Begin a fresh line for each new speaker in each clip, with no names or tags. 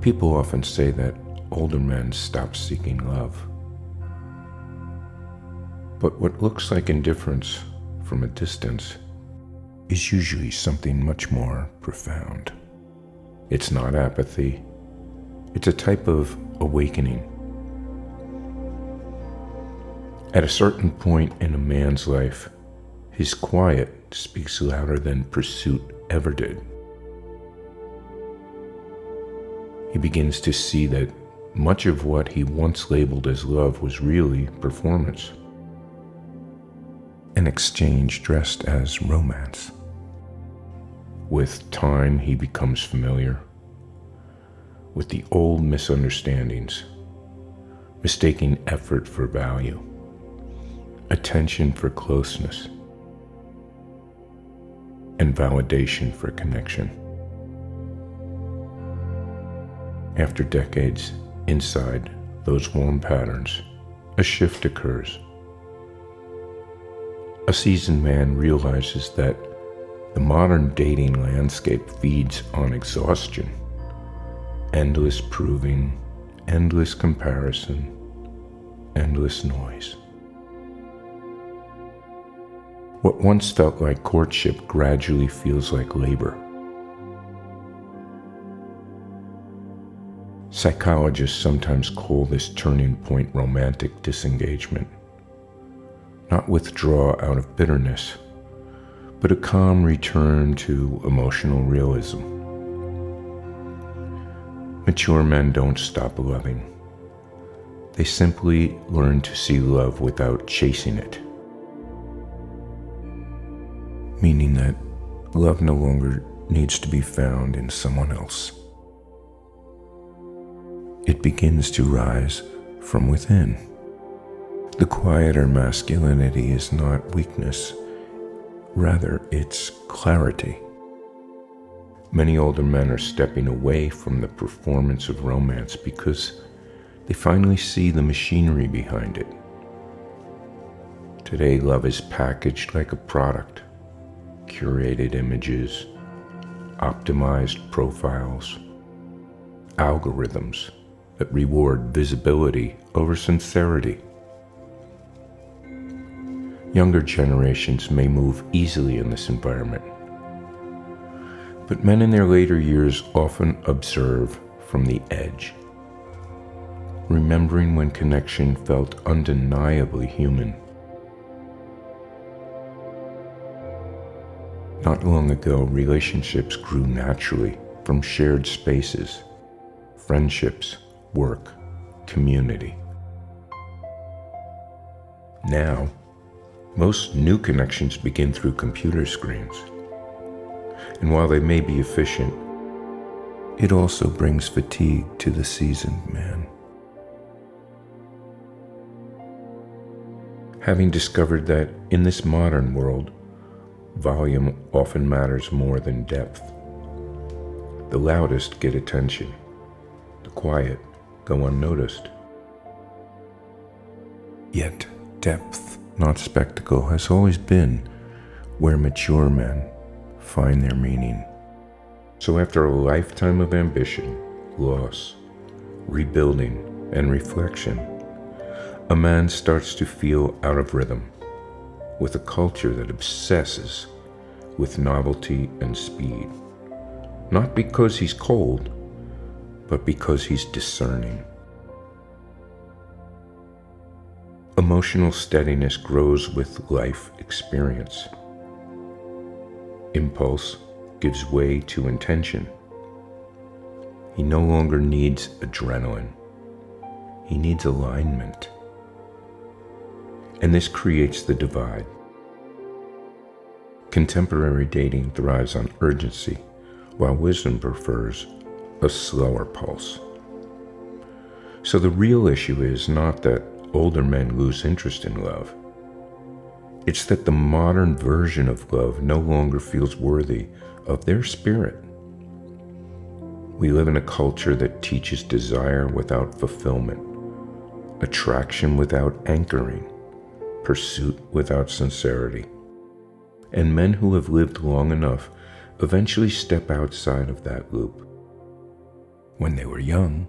People often say that older men stop seeking love. But what looks like indifference from a distance is usually something much more profound. It's not apathy. It's a type of awakening. At a certain point in a man's life, his quiet speaks louder than pursuit ever did. He begins to see that much of what he once labeled as love was really performance, an exchange dressed as romance. With time, he becomes familiar with the old misunderstandings, mistaking effort for value, attention for closeness, and validation for connection. After decades inside those warm patterns, a shift occurs. A seasoned man realizes that the modern dating landscape feeds on exhaustion, endless proving, endless comparison, endless noise. What once felt like courtship gradually feels like labor. Psychologists sometimes call this turning point romantic disengagement. Not withdrawal out of bitterness, but a calm return to emotional realism. Mature men don't stop loving. They simply learn to see love without chasing it. Meaning that love no longer needs to be found in someone else. It begins to rise from within. The quieter masculinity is not weakness, rather it's clarity. Many older men are stepping away from the performance of romance because they finally see the machinery behind it. Today, love is packaged like a product. Curated images, optimized profiles, algorithms that reward visibility over sincerity. Younger generations may move easily in this environment, but men in their later years often observe from the edge, remembering when connection felt undeniably human. Not long ago, relationships grew naturally from shared spaces, friendships, work, community. Now, most new connections begin through computer screens. And while they may be efficient, it also brings fatigue to the seasoned man. Having discovered that in this modern world, volume often matters more than depth. The loudest get attention. The quiet go unnoticed. Yet depth, not spectacle, has always been where mature men find their meaning. So after a lifetime of ambition, loss, rebuilding, and reflection, a man starts to feel out of rhythm with a culture that obsesses with novelty and speed, not because he's cold, but because he's discerning. Emotional steadiness grows with life experience. Impulse gives way to intention. He no longer needs adrenaline. He needs alignment. And this creates the divide. Contemporary dating thrives on urgency, while wisdom prefers a slower pulse. So the real issue is not that older men lose interest in love. It's that the modern version of love no longer feels worthy of their spirit. We live in a culture that teaches desire without fulfillment, attraction without anchoring, pursuit without sincerity. And men who have lived long enough eventually step outside of that loop. When they were young,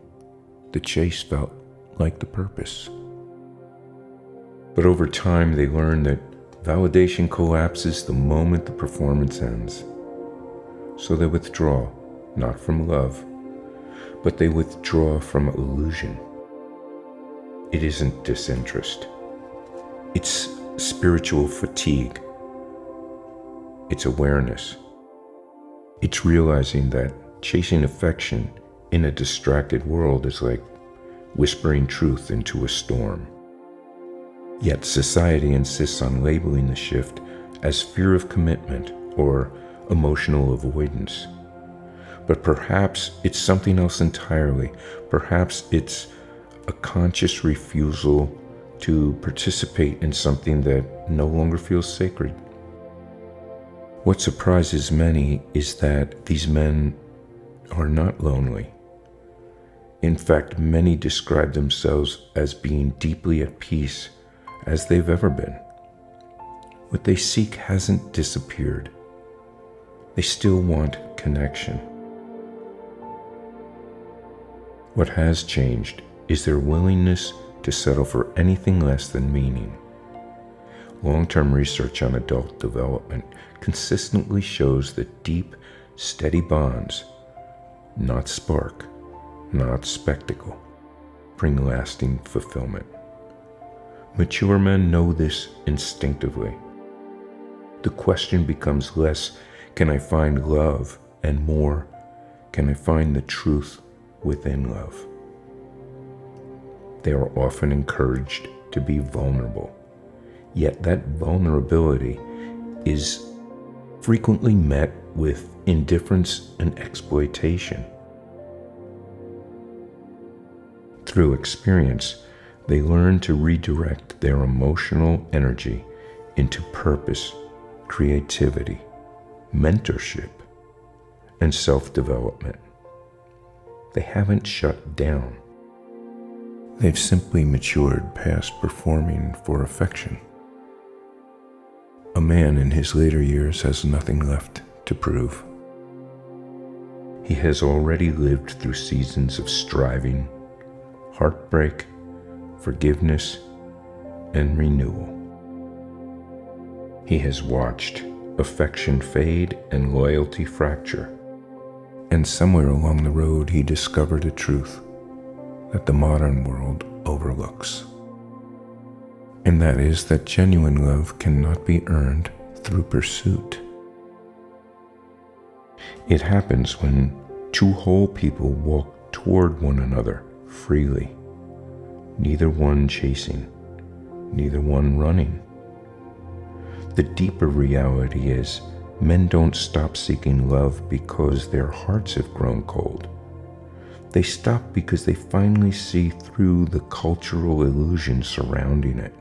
the chase felt like the purpose. But over time, they learned that validation collapses the moment the performance ends. So they withdraw, not from love, but they withdraw from illusion. It isn't disinterest. It's spiritual fatigue. It's awareness. It's realizing that chasing affection in a distracted world is like whispering truth into a storm. Yet society insists on labeling the shift as fear of commitment or emotional avoidance. But perhaps it's something else entirely. Perhaps it's a conscious refusal to participate in something that no longer feels sacred. What surprises many is that these men are not lonely. In fact, many describe themselves as being deeply at peace as they've ever been. What they seek hasn't disappeared. They still want connection. What has changed is their willingness to settle for anything less than meaning. Long-term research on adult development consistently shows that deep, steady bonds, not spark, not spectacle, bring lasting fulfillment. Mature men know this instinctively. The question becomes less, can I find love, and more, can I find the truth within love? They are often encouraged to be vulnerable, yet that vulnerability is frequently met with indifference and exploitation. Through experience, they learn to redirect their emotional energy into purpose, creativity, mentorship, and self-development. They haven't shut down. They've simply matured past performing for affection. A man in his later years has nothing left to prove. He has already lived through seasons of striving, heartbreak, forgiveness, and renewal. He has watched affection fade and loyalty fracture. And somewhere along the road, he discovered a truth that the modern world overlooks. And that is that genuine love cannot be earned through pursuit. It happens when two whole people walk toward one another freely, neither one chasing, neither one running. The deeper reality is, men don't stop seeking love because their hearts have grown cold. They stop because they finally see through the cultural illusion surrounding it.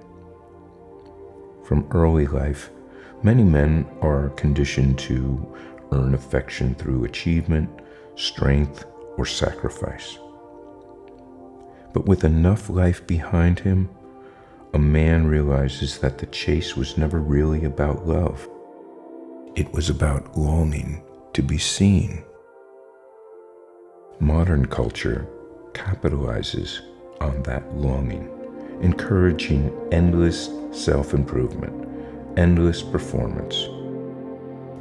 From early life, many men are conditioned to earn affection through achievement, strength, or sacrifice. But with enough life behind him, a man realizes that the chase was never really about love. It was about longing to be seen. Modern culture capitalizes on that longing, encouraging endless self-improvement, endless performance.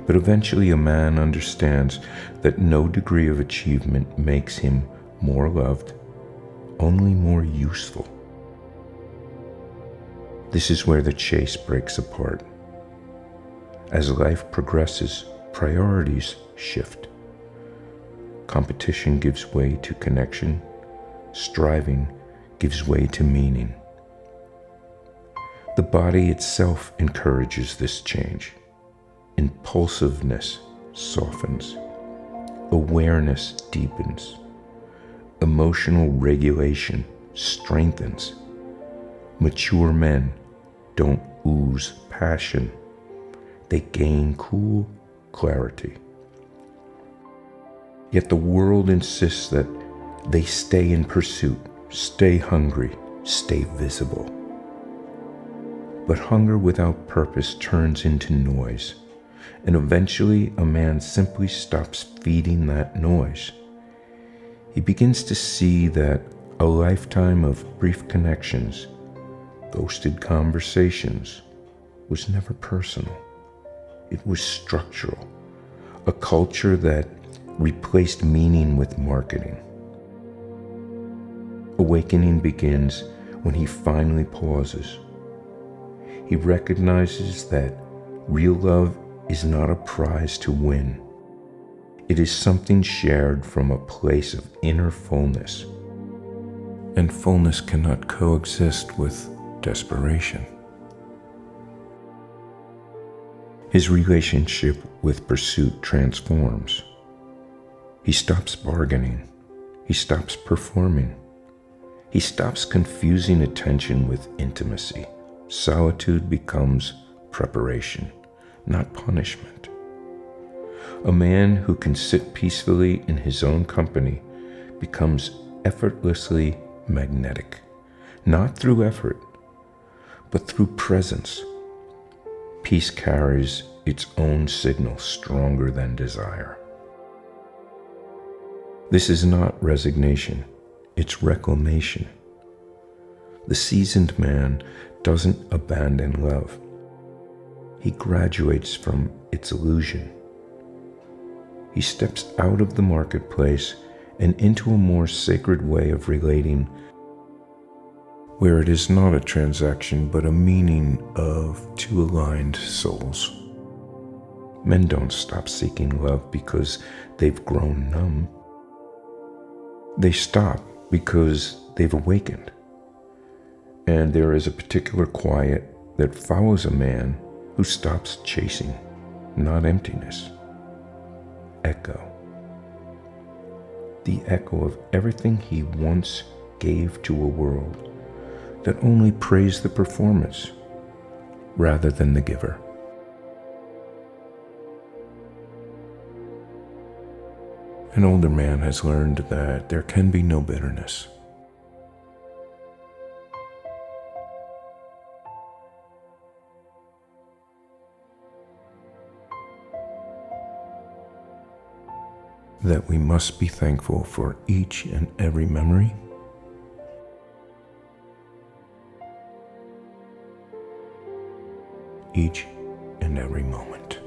But eventually a man understands that no degree of achievement makes him more loved, only more useful. This is where the chase breaks apart. As life progresses, priorities shift. Competition gives way to connection. Striving gives way to meaning. The body itself encourages this change. Impulsiveness softens. Awareness deepens. Emotional regulation strengthens. Mature men don't ooze passion. They gain cool clarity. Yet the world insists that they stay in pursuit, stay hungry, stay visible. But hunger without purpose turns into noise, and eventually a man simply stops feeding that noise. He begins to see that a lifetime of brief connections, ghosted conversations, was never personal. It was structural, a culture that replaced meaning with marketing. Awakening begins when he finally pauses. He recognizes that real love is not a prize to win. It is something shared from a place of inner fullness. And fullness cannot coexist with desperation. His relationship with pursuit transforms. He stops bargaining. He stops performing. He stops confusing attention with intimacy. Solitude becomes preparation, not punishment. A man who can sit peacefully in his own company becomes effortlessly magnetic, not through effort, but through presence. Peace carries its own signal stronger than desire. This is not resignation, it's reclamation. The seasoned man doesn't abandon love. He graduates from its illusion. He steps out of the marketplace and into a more sacred way of relating, where it is not a transaction but a meaning of two aligned souls. Men don't stop seeking love because they've grown numb. They stop because they've awakened. And there is a particular quiet that follows a man who stops chasing, not emptiness. Echo. The echo of everything he once gave to a world that only praised the performance rather than the giver. An older man has learned that there can be no bitterness. That we must be thankful for each and every memory, each and every moment.